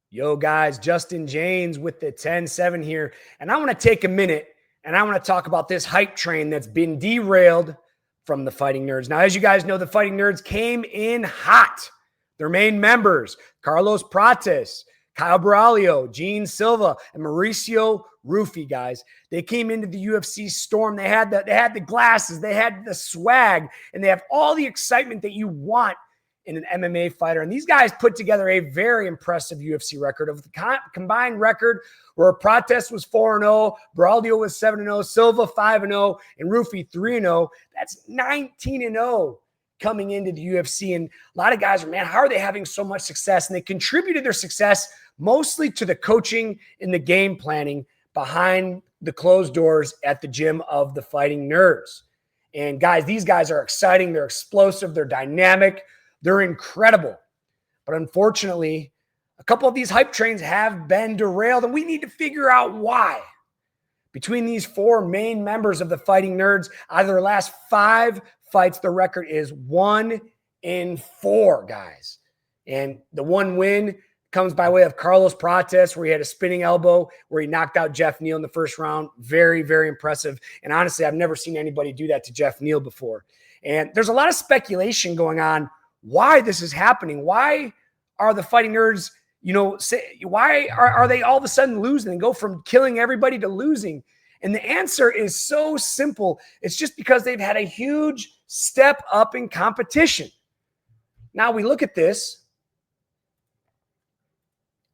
Yo, guys, Justin Jaynes with the 10-7 here. And I want to take a minute and I want to talk about this hype train that's been derailed from the Fighting Nerds. Now, as you guys know, the Fighting Nerds came in hot. Their main members, Carlos Prates, Caio Borralho, Jaynes Silva, and Mauricio, Ruffy, guys. They came into the UFC storm. They had the glasses, they had the swag, and they have all the excitement that you want in an MMA fighter. And these guys put together a very impressive UFC record of the combined record where Prates was 4-0, Borralho was 7-0, Silva 5-0, and Ruffy 3-0. That's 19-0 coming into the UFC. And a lot of guys are, man, how are they having so much success? And they contributed their success mostly to the coaching and the game planning behind the closed doors at the gym of the Fighting Nerds. And guys, these guys are exciting. They're explosive. They're dynamic. They're incredible. But unfortunately, a couple of these hype trains have been derailed, and we need to figure out why. Between these four main members of the Fighting Nerds, out of their last 5 fights, the record is 1-4, guys. And the one win comes by way of Carlos Prates, where he had a spinning elbow, where he knocked out Jeff Neal in the first round. Very, very impressive. And honestly, I've never seen anybody do that to Jeff Neal before. And there's a lot of speculation going on why this is happening. Why are the Fighting Nerds, why are they all of a sudden losing and go from killing everybody to losing? And the answer is so simple. It's just because they've had a huge step up in competition. Now we look at this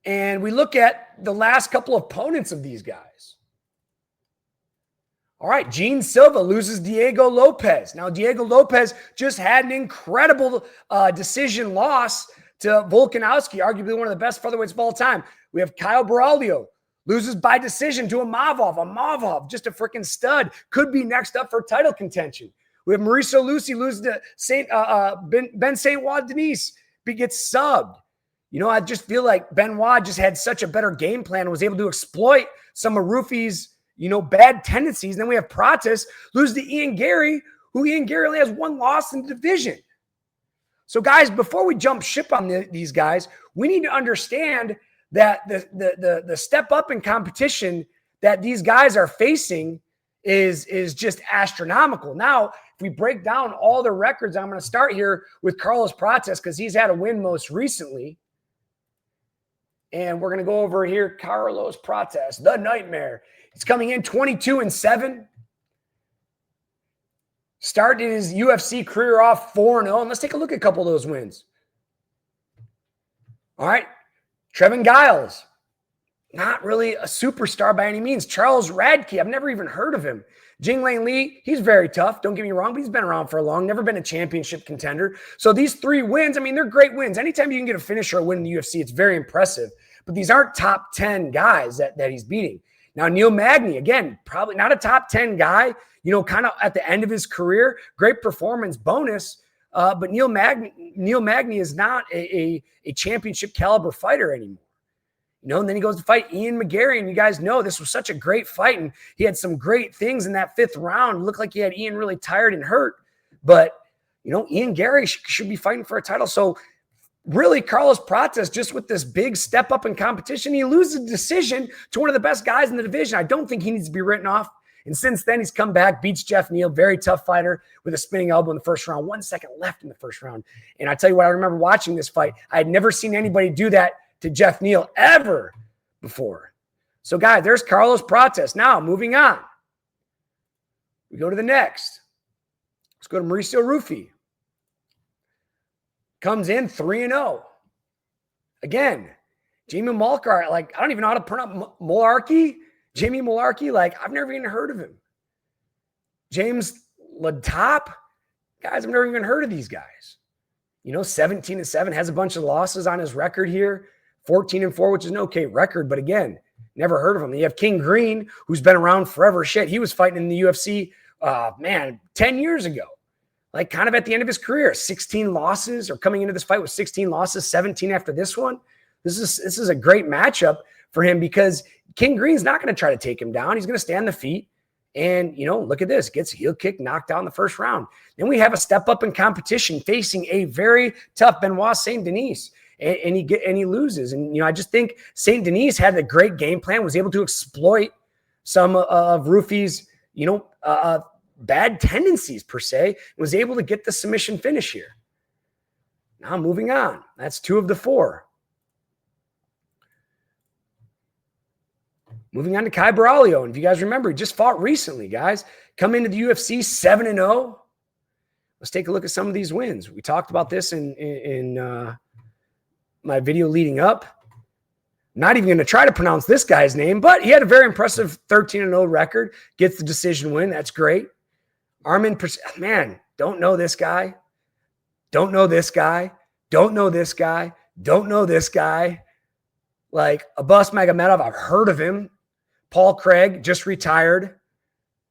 and we look at the last couple of opponents of these guys. All right, Jaynes Silva loses Diego Lopez. Now, Diego Lopez just had an incredible decision loss to Volkanovski, arguably one of the best featherweights of all time. We have Caio Borralho loses by decision to Imavov. Imavov, just a freaking stud, could be next up for title contention. We have Mauricio loses to Benoit Saint Denis, gets subbed. I just feel like Benoit just had such a better game plan and was able to exploit some of Ruffy's bad tendencies. And then we have Prates lose to Garry, who Garry only has 1 loss in the division. So guys, before we jump ship on these guys, we need to understand that the step up in competition that these guys are facing is just astronomical. Now, if we break down all the records, I'm going to start here with Carlos Prates because he's had a win most recently. And we're going to go over here, Carlos Prates, the Nightmare. He's coming in 22-7. Started his UFC career off 4-0. And let's take a look at a couple of those wins. All right. Trevin Giles. Not really a superstar by any means. Charles Radke. I've never even heard of him. Jinglang Li. He's very tough. Don't get me wrong, but he's been around for a long. Never been a championship contender. So these 3 wins, they're great wins. Anytime you can get a finish or a win in the UFC, it's very impressive. But these aren't top 10 guys that he's beating. Now, Neil Magny, again, probably not a top 10 guy, kind of at the end of his career. Great performance bonus. But Neil Magny is not a championship caliber fighter anymore. And then he goes to fight Ian McGarry. And you guys know this was such a great fight. And he had some great things in that 5th round. It looked like he had Ian really tired and hurt. But, Ian Garry should be fighting for a title. So, really, Carlos Prates, just with this big step up in competition, he loses a decision to one of the best guys in the division. I don't think he needs to be written off. And since then, he's come back, beats Jeff Neal, very tough fighter with a spinning elbow in the first round, 1 second left in the first round. And I tell you what, I remember watching this fight. I had never seen anybody do that to Jeff Neal ever before. So, guys, there's Carlos Prates. Now, moving on. We go to the next. Let's go to Mauricio Ruffy. Comes in 3-0. Again, Jamie Mulcar, I don't even know how to pronounce Mularkey. Jamie Mularkey, I've never even heard of him. James Latop, guys, I've never even heard of these guys. 17-7, has a bunch of losses on his record here. 14-4, which is an okay record, but again, never heard of him. You have King Green, who's been around forever. Shit, he was fighting in the UFC, 10 years ago. Kind of at the end of his career, 16 losses, or coming into this fight with 16 losses, 17 after this one. This is a great matchup for him because King Green's not going to try to take him down. He's going to stay on the feet. And, look at this. Gets a heel kick, knocked out in the first round. Then we have a step up in competition facing a very tough Benoit Saint Denis. and he loses. And, I just think Saint Denis had a great game plan, was able to exploit some of Ruffy's, bad tendencies per se, and was able to get the submission finish here. Now moving on. That's 2 of the 4. Moving on to Caio Borralho. And if you guys remember, he just fought recently, guys. Come into the UFC 7-0. Let's take a look at some of these wins. We talked about this in my video leading up. Not even going to try to pronounce this guy's name, but he had a very impressive 13-0 record. Gets the decision win. That's great. Man, don't know this guy. Don't know this guy. Don't know this guy. Don't know this guy. Like Abbas Magomedov, I've heard of him. Paul Craig just retired.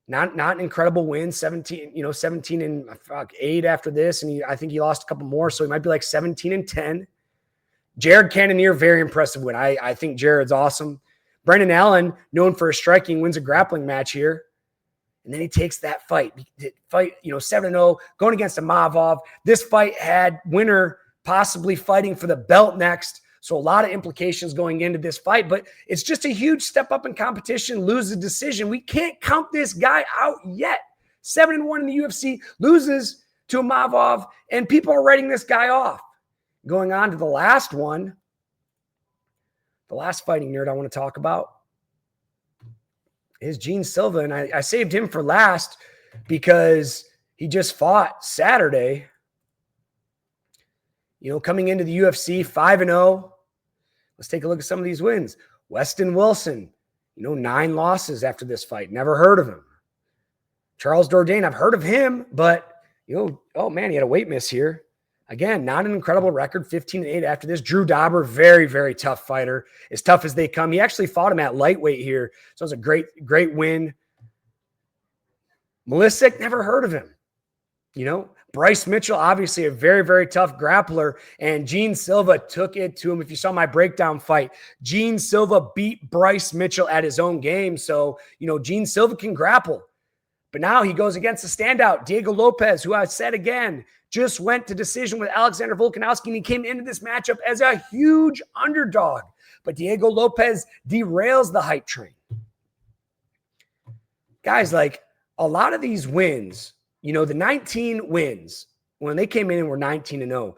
Not an incredible win. 17 and 8 after this, and I think he lost a couple more, so he might be like 17-10. Jared Cannonier, very impressive win. I think Jared's awesome. Brendan Allen, known for his striking, wins a grappling match here. And then he takes that fight, 7-0, going against Imavov. This fight had winner possibly fighting for the belt next. So a lot of implications going into this fight, but it's just a huge step up in competition, lose the decision. We can't count this guy out yet. 7-1 in the UFC, loses to Imavov, and people are writing this guy off. Going on to the last one, the last fighting nerd I want to talk about is Jaynes Silva, and I saved him for last because he just fought Saturday. Coming into the UFC 5-0. Let's take a look at some of these wins. Weston Wilson, 9 losses after this fight. Never heard of him. Charles Jourdain, I've heard of him, but, oh man, he had a weight miss here. Again, not an incredible record, 15-8 after this. Drew Dauber, very, very tough fighter. As tough as they come. He actually fought him at lightweight here. So it was a great, great win. Malisic, never heard of him. Bryce Mitchell, obviously a very, very tough grappler, and Jaynes Silva took it to him. If you saw my breakdown fight, Jaynes Silva beat Bryce Mitchell at his own game. So, Jaynes Silva can grapple. But now he goes against the standout, Diego Lopez, who I said again, just went to decision with Alexander Volkanovski, and he came into this matchup as a huge underdog. But Diego Lopez derails the hype train. Guys, like a lot of these wins, the 19 wins, when they came in and were 19-0,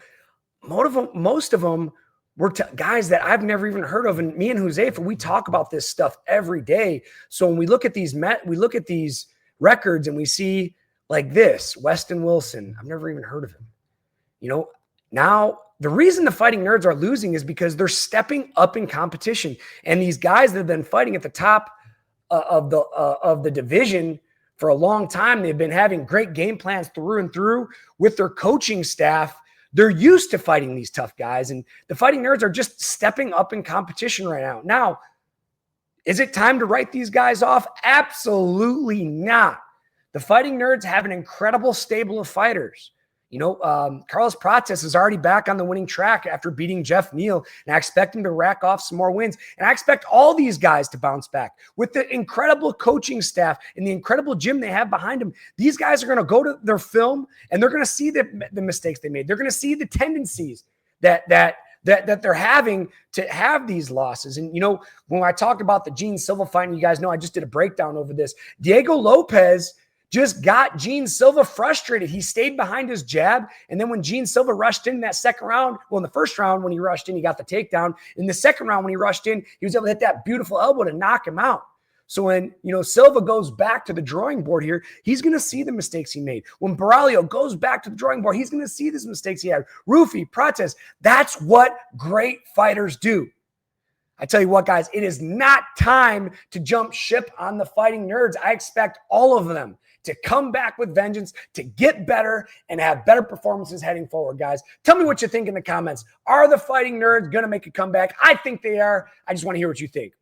most of them were guys that I've never even heard of. And me and Josefa, we talk about this stuff every day. So when we look at these records and we see like this, Weston Wilson, I've never even heard of him. Now the reason the fighting nerds are losing is because they're stepping up in competition. And these guys that have been fighting at the top of the division for a long time, they've been having great game plans through and through with their coaching staff. They're used to fighting these tough guys, and the fighting nerds are just stepping up in competition right now. Now, is it time to write these guys off? Absolutely not. The fighting nerds have an incredible stable of fighters. Carlos Prates is already back on the winning track after beating Jeff Neal, and I expect him to rack off some more wins. And I expect all these guys to bounce back with the incredible coaching staff and the incredible gym they have behind them. These guys are going to go to their film, and they're going to see the mistakes they made. They're going to see the tendencies that they're having to have these losses. And, when I talked about the Jaynes Silva fight, and you guys know I just did a breakdown over this, Diego Lopez just got Jaynes Silva frustrated. He stayed behind his jab. And then when Jaynes Silva rushed in that second round, well, in the first round, when he rushed in, he got the takedown. In the second round, when he rushed in, he was able to hit that beautiful elbow to knock him out. So when, Silva goes back to the drawing board here, he's going to see the mistakes he made. When Borralho goes back to the drawing board, he's going to see these mistakes he had. Ruffy, Prates, that's what great fighters do. I tell you what, guys, it is not time to jump ship on the fighting nerds. I expect all of them to come back with vengeance, to get better, and have better performances heading forward, guys. Tell me what you think in the comments. Are the fighting nerds going to make a comeback? I think they are. I just want to hear what you think.